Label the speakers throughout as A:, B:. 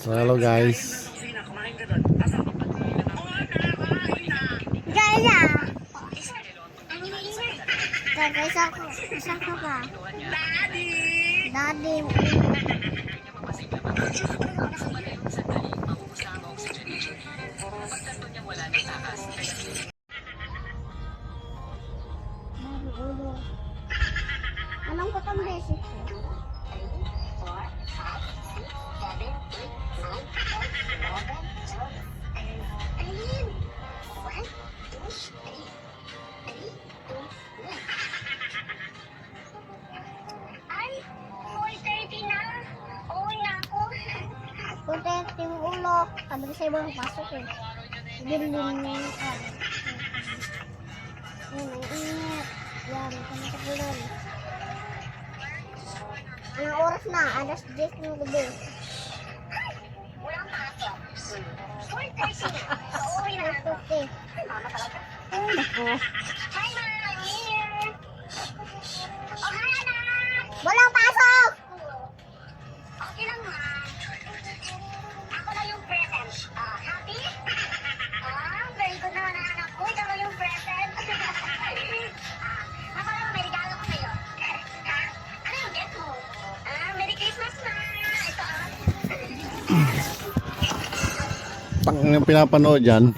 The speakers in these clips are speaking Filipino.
A: So hello guys.
B: Gaya. Guys, isa ka ba? Daddy. Anong katang beses? Protect yung ulo. Sabi ko sa ibang pasok eh. Dilim yan, ang init. Yan, kami sa bulon. Anong oras na? Alas 10 ng gabi. Walang pasok. 4:30 na. So, uwi na ako. Ay, naku. Hi, Ma! I'm here. Oh, hi, anak! Walang pasok! Okay lang, Ma. Ako na yung present. Happy? Very good naman ang anak ko. Ikaw na yung present. Ako lang, may regalo ko sa'yo. Ha? Ano yung get mo? Merry Christmas, Ma! Ito,
A: Pang yung pinapanood dyan,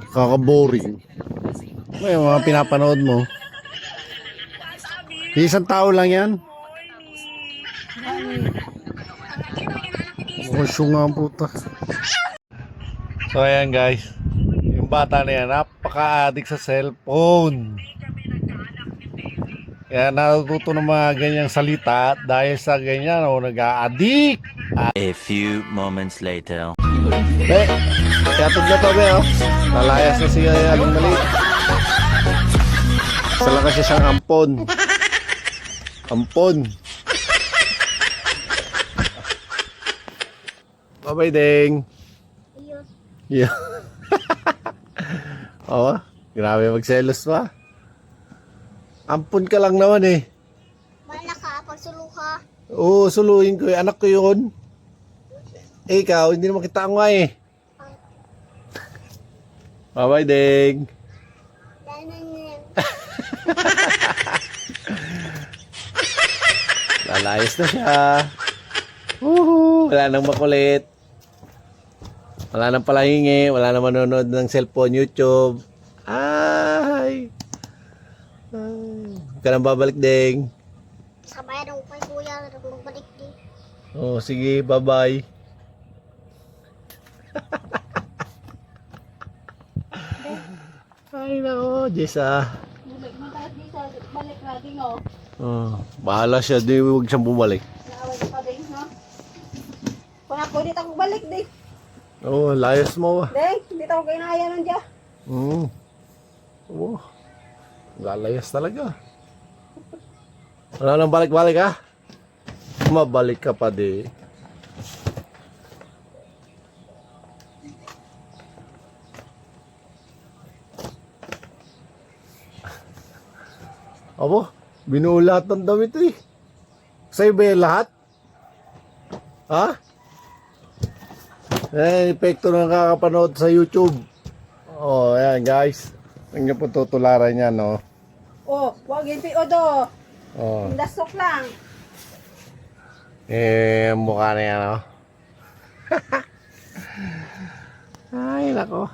A: kaka-boring. May mga pinapanood mo. Isang tao lang yan. Musyo nga ang puta. So ayan guys, yung bata na yan, napaka-addict sa cellphone. Kaya natututo ng mga ganyang salita dahil sa ganyan, nag-a-addict.
C: A few moments later.
A: Yatod na to, be, oh. Lalayas na siya yung maliit. Sala kasi siyang ampon. Ampon. Bye-bye, Ding. Yeah. Oh, grabe magselos pa. Ampon ka lang naman eh.
B: Bala ka, pagsulo ka.
A: Oo, suluhin ko. Anak ko yun. Eh, ikaw, hindi naman kita nga eh. Bye-bye, Ding. Lalayas na siya. Woohoo! Wala nang makulit. Wala nang palahingi. Wala nang manonood ng cellphone, YouTube. Ay! Huwag ka nang babalik, Ding.
B: Sabayan ako kay kuya, magbalik din.
A: Oh, sige, bye-bye. Ay, nako, Jessa.
D: Balik natin, oh.
A: Oh, bahala siya. Di, huwag siyang bumalik.
D: Naaway ka pa din, no? Kung ako, dito ako balik, din.
A: Oh, layas mo.
D: Ding, dito ako kinaya nun dyan.
A: Oh, lalayas talaga. Wala nang balik-balik, ha? Mabalik ka pa, di. Abo, binuo lahat ng damit eh. Sa'yo ba yung lahat? Ha? Eh, epekto ng kakapanood sa YouTube. Oh, ayan guys. Huwag niyo po tutularan yan, no?
D: Oh, wag yung piodo.
A: Oh.
D: Dasok lang.
A: Eh, mukha na yan, no? Ay, nako.